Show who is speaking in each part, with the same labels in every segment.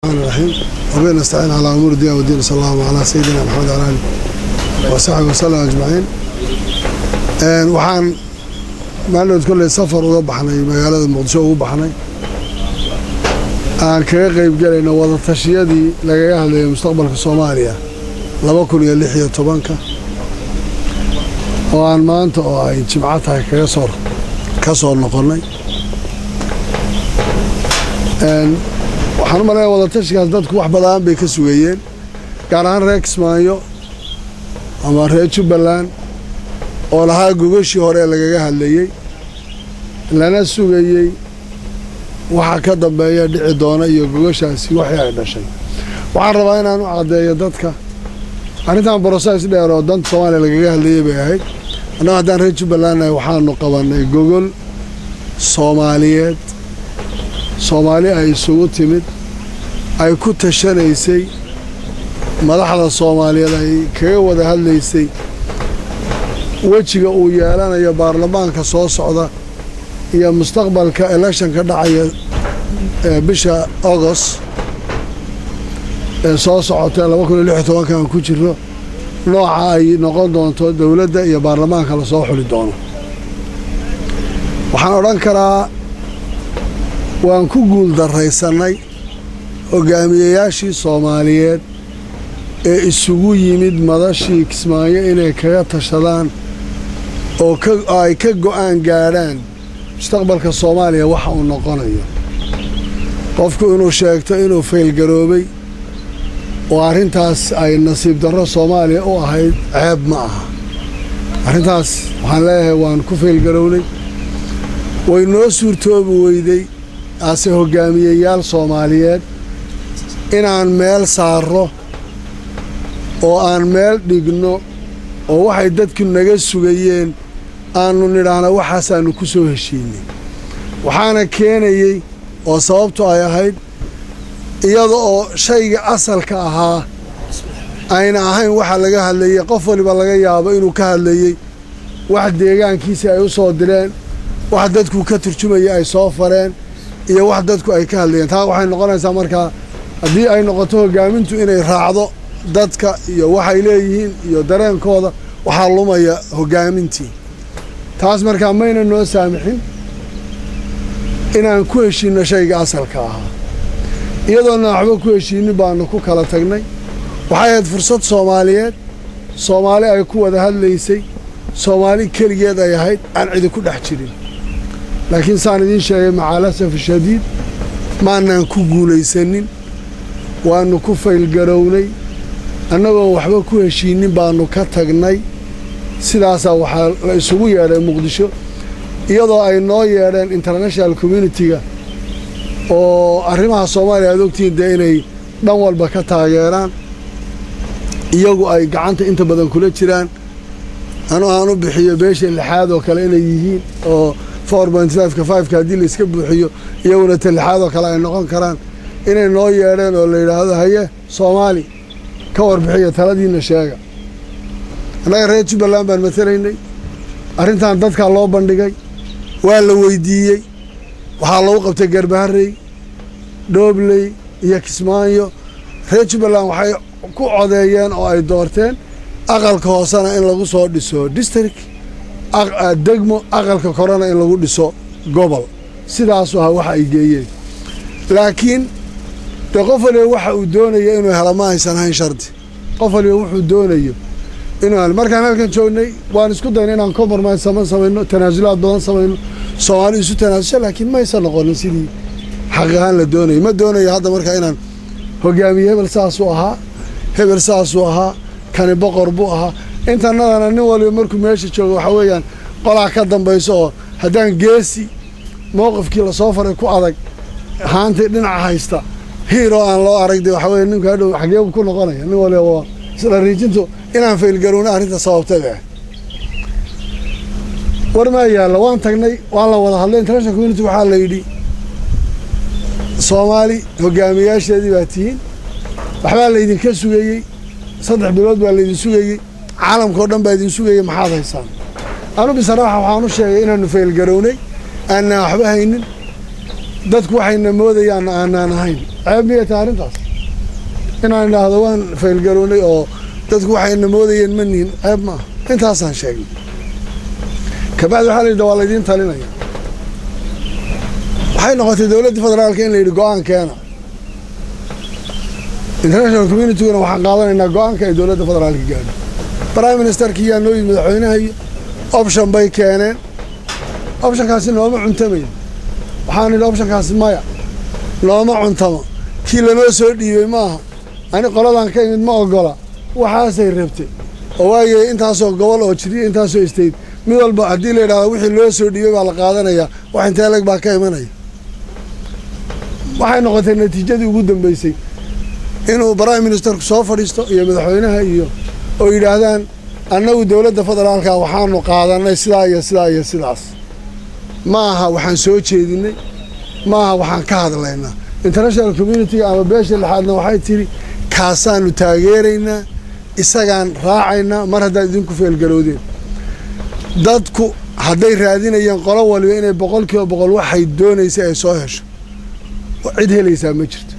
Speaker 1: الرحمن الرحيم وبين نستعين على أمور الدين والدين صلى الله على سيدنا محمد وعلى آله وصحبه وسلم أجمعين. waxaan maalmood kale safar uga baxnay magaalada Muqdisho ugu baxnay aan kaga qayb galayna wada tashiyadii laga hadlayay mustaqbalka Soomaaliya 2016 oo aan maanta oo ay jimcaha tahay ka soo noqonay waxaan u maleeyaa wada tashigaas dadku wax badan bay ka sugayeen gaar ahaan reer Kismaayo ama reer Jubbaland oo lahaa gogashii hore lagaga hadlayay lana sugayay waxa ka dambeeya dhici doona iyo gogashaasi waxay ay dhashay waxaan rabaa inaan u cadeeyo dadka arrintan process dheer oo danta Soomaaliya lagaga hadlayay bay ahayd annaga haddaan reer Jubbaland waxaanu qabanay gogol Soomaaliyeed Soomaali ay isugu timid ay ku tashanaysay madaxda Soomaaliyeed ay kaga wada hadlaysay wajiga uu yeelanayo baarlamaanka soo socda iyo mustaqbalka election ka dhacaya bisha August soo socota 2016 kan ku jiro nooca ay noqon doonto dawladda iyo baarlamaanka la soo xuli doono waxaan oran karaa waan ku guul dareysanay hogaamiyayaashii Soomaaliyeed ee isugu yimid madashii Kismaayo inay kaga tashadaan oo ay ka go'aan gaaraan mustaqbalka Soomaaliya waxa uu noqonayo qofku inuu sheegto inuu fail garoobay oo arrintaas ay nasiib darro Soomaaliya u ahayd ceeb ma aha arrintaas waxaan leeyahay waan ku fail garownay way noo suurtoobi weyday ase hogaamiyayaal Soomaaliyeed inaan meel saaro oo aan meel dhigno oo waxay dadku naga sugayeen aanu nidhaahna waxaasaanu ku soo heshiinay waxaana keenayay oo sababtu ay ahayd iyada oo shayga asalka ahaa ayna ahayn waxa laga hadlayay qof waliba laga yaabo inuu ka hadlayay wax deegaankiisa ay u soo direen wax dadku ka turjumayay ay soo fareen iyo wax dadku ay ka hadlayeen taa waxay noqonaysaa markaa haddii ay noqoto hogaamintu inay raacdo dadka iyo waxay leeyihiin iyo dareenkooda waxaa lumaya hogaamintii taas markaa mayna noo saamixin inaan ku heshiino shayga asalka ahaa iyadoona waxba ku heshiinin baanu ku kala tagnay waxay ahayd fursad Soomaaliyeed Soomaali ay ku wada hadlaysay Soomaali keligeed ay ahayd aan cid ku dhex jirin laakiin saan idin sheegay macaalasaf shadiid maanaan ku guulaysanin waanu ku fail garownay annagoo waxba ku heshiinin baanu ka tagnay sidaas waxaa la isugu yeeray Muqdisho iyadoo ay noo yeereen international community-ga oo arrimaha Soomaaliya aad ogtiin inay dhan walba ka taageeraan iyagu ay gacanta inta badan kula jiraan aanu bixiyo beesha lixaad oo kale inay yihiin oo 4.5 ka 5 ka hadii la iska buuxiyo iyaguna lixaad oo kale ay noqon karaan inay noo yeereen oo la yiraahdo haye Soomaali ka warbixiyo taladiina sheega anaga reer Jubbaland baan matalaynay arrintan dadka loo bandhigay waa la weydiiyay waxa lagu qabtay Garbaharey Doobley iyo Kismaayo reer Jubbaland waxay ku codeeyeen oo ay doorteen aqalka hoosana in lagu soo dhiso district degmo aqalka korona in lagu dhiso gobol sidaas waxa ay geeyeen laakiin qof waliba waxa uu doonayo inuu helo ma aysan hayn sharti qof waliba wuxuu doonayo inuu markaan halkan joognay waan isku daynay inaan compromise samayno tanaasulaad badan samayno Soomaali isu tanaasul laakiin ma aysan noqonin sidii xaqaan la doonayo ma doonayo hadda markaa inaan hogaamiye hebel saas uu ahaa kani boqor buu ahaa intanadana nin waliba markuu meesha joogo waxa weeyaan qolaa ka dambayso oo haddaan geesi mowqifkii la soo faray ku adag haantay dhinaca haysta hero aan loo aragday waxa weeye ninka hadhow xageeb ku noqonaya nin waliba isla riijintu inaan fail garoona arrinta sababteeda war ma yaala waan tagnay waan la wada hadlay international community waxa la yidhi Soomaali hogaamiyaasheedii baa tihiin waxba la idin ka sugayay 3 bilood baa la idin sugayay caalamka oo dhan baa idin sugayay maxaad haysaan anu bisaraaxa waxaan u sheegay inaanu fail garoonay aan waxba haynin dadku waxayna moodayaan aanaan ahayn عيبني تارين تاس إن أنا هذا وين في القروني أو تذكر حين نموذج مني عيب ما أنت أصلا شيء كبعد حال الدوالدين تالينا حين نقطة الدولة فدرال كان اللي يقعان كان international community وحن قادنا إن قعان كان الدولة فدرال كان برايم مينستر كيان نوي مدحوينها هي أوبشن باي كانين أوبشن كاس نوما عنتمين وحان الأوبشن كاس مايا نوما عنتما كي لما سودي معها أنا قلادان كان ما أقوله وحاسي ربتي واي أنت هسه قول أو تشري أنت هسه استيد من البعدي اللي وحي لما سودي على قادنا يا وحين تالك باكي مني وحين نقطة النتيجة دي وجودن بيسي إنه برايم مينستر سوفر يستو يا مدحوينها هي oo yiraahdaan annagu dawladda federaalka waxaanu qaadanay sidaas maaha waxaan soo jeedinay maaha waxaan ka hadlaynaa international community ama beesha lixaadna waxay tiri kaasaanu taageeraynaa isagaan raacaynaa mar haddaad idinku feelgaroodeen dadku hadday raadinayaan qolo waliba inay 100% waxay doonaysaa ay soo hesho cid helaysaa ma jirto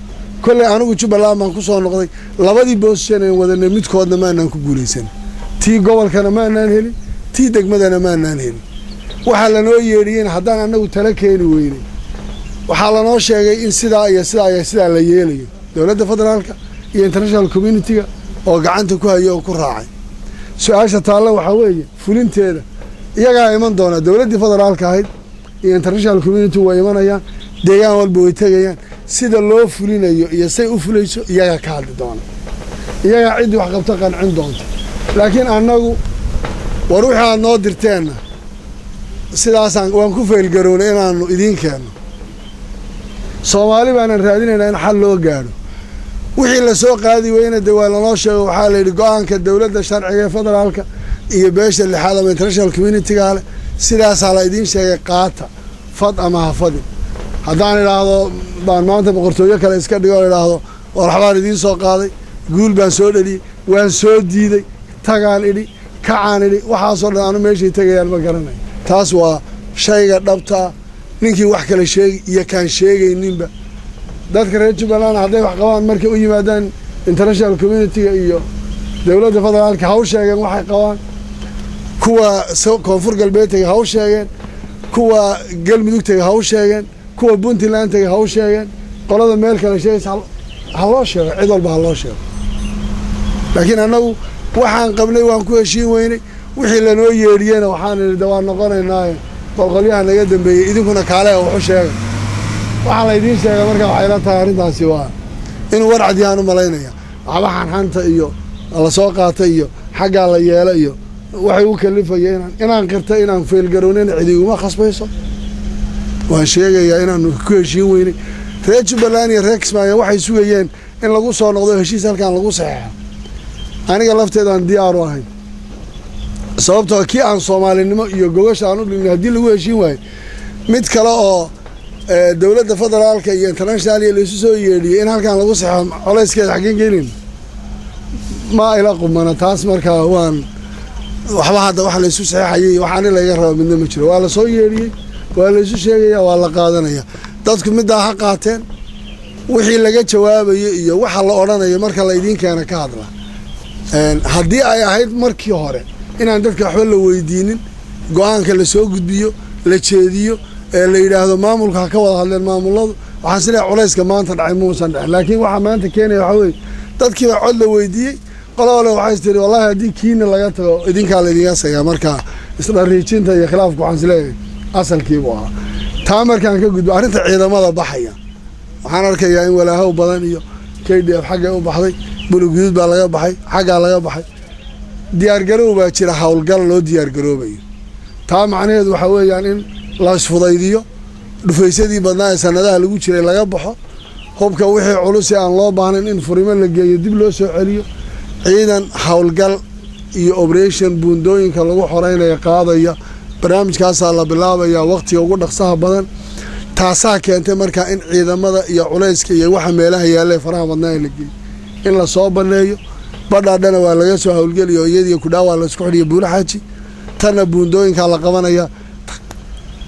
Speaker 1: كل أنا وجب الله ما نقصه نقضي لبادي بوسشين وذا نميت كودنا ما ننكو بوليسن تي قبل كنا ما ننهلي تي دق مدنا ما ننهلي وحلا نويرين حدنا أنا وتلكين ويني وحلا نوشة إن سدا ليالي دولة فدرالك international community أو قعنتك هاي أو كراعي سؤال شتالله وحوي فلين تيرا يجا إيمان دونا دولة فدرالك هاي international community وإيمان أيان ديان والبويتين sida loo fulinayo iyo say u fulayso iyaga ka hadli doona iyaga cid wax qabta qancin doonto laakiin anagu waruuxa noo dirteena sidaas waan ku feel garoonay inaanu idin keeno Soomaali baan raadinaynaa in xal loo gaaro wixii la soo qaadi weyna dawaal loo sheego waxa la yiri go'aanka dawladda sharciga federaalka iyo beesha lixaad ama international community gaale sidaas la idin sheegay qaata fad ama hafadi haddaan ilaahdo baan maanta boqortooyo kale iska dhigo ilaahdo war xabaan idin soo qaaday guul baan soo dhaliyay waan soo diiday tagaan idhi kacaan idhi waxa soo dhan meeshii tagayaan ma garanay taas waa shayga dhabta ninkii wax kale sheegay iyo kan sheegayninba dadka reer Jubbaland hadday wax qabaan markay u yimaadaan international community iyo dawladda federaalka haw sheegeen waxay qabaan kuwa koonfur galbeedka haw sheegeen kuwa galmudugta haw sheegeen kuwa Puntland ay haw sheegeen qolada meel kale sheegay haloo sheego cid walba haloo sheego laakiin anagu waxaan qabnay waan ku heshiin weynay wixii la noo yeeriyeen waxaan idin noqonaynaa boqolyaha naga dambeeyay idinkuna kaale wax u sheegay waxa la idin sheegay marka waxay la tahay arintaasi waa in war cadiyaan u malaynaya waxaan hanta iyo la soo qaatay iyo xagga la yeelay iyo waxay u kalifayeen inaan qirtay inaan feel garoonin cidiguma khasbayso waan sheegayaa inaanu ku heshiin weynay reer Jubbaland iyo reer Kismaayo waxay sugayeen in lagu soo noqdo heshiis halkan lagu saxeexo aniga lafteedaan diyaar u ahay sababtoo kii aan Soomaalinimo iyo gogosha aan u dhignay hadii lagu heshiin waayo mid kale oo dawladda federaalka iyo international iyo isu soo yeedhiyay in halkan lagu saxeexo colayskeeda xageen gelin ma ila qumana taas markaa waan waxba hadda wax la isu saxeexayay waxaan la iga rabo midna ma jiro waa la soo yeedhiyay waa la isu sheegaya waa la qaadanaya dadku midda ha qaateen wixii laga jawaabayo iyo waxa la oranayo marka la idin keena ka hadla hadii ay ahayd markii hore inaan dadka waxba la weydiinin go'aanka la soo gudbiyo la jeediyo la yiraahdo maamulka ka wada hadleen maamuladu waxaan sidaa culayska maanta dhacay muusan dhacay laakiin waxa maanta keenay waxa weey dadkii baa cod la weydiiyay qolole waxay tiri wallahi hadii kiina laga tago idinka la idin yaasaya marka isla riijinta iyo khilaafku waxaan isleeyahay asalkiiba waa taa markaan ka gudbo arinta ciidamada baxaya waxaan arkayaa in walaahow badan iyo KDF xagga u baxday bulugud baa laga baxay xagga laga baxay diyaar garow baa jira hawlgal loo diyaar garoobayo taa macnaheedu waxa weeyaan in la isfudaydiyo dhufaysadii badnaa sanadaha lagu jiray laga baxo hubka wixii culus aan loo baahnayn in furimo la geeyo dib loo soo celiyo ciidan hawlgal iyo operation buundooyinka lagu xoreynayo qaadaya barnaamijkaas la bilaabaya waqtiga ugu dhaqsaha badan taasaa keentay marka in ciidamada iyo culayska iyo waxa meelaha yaalay faraha badnaa la geeyo in la soo baneeyo badhaadhana waa laga soo hawlgeliyo iyadii ku dhaawaa la isku xidhiyo buulaxaaji tana buundooyinka la qabanaya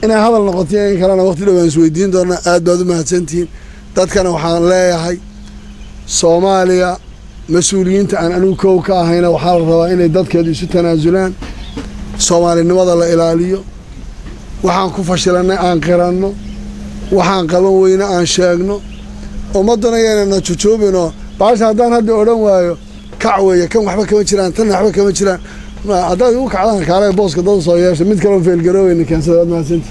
Speaker 1: inay hadal noqotay in kalena waqti dhow aan isweydiin doona aad baad u mahadsantihiin dadkana waxaan leeyahay Soomaaliya mas'uuliyiinta aan anigu koow ka ahayna waxaa la rabaa inay dadkeedu isu tanaasulaan Soomaalinimada la ilaaliyo waxaan ku fashilanay aan qiranno waxaan qaban weyna aan sheegno ummadana yeelana jujuubino baasha haddaan hadda odhan waayo kac weeye kan waxba kama jiraan tan waxba kama jiraan haddaad ugu kacdaan kaalay booska dad soo yeesha mid kale oo feelgarooweyna keensada maasanta.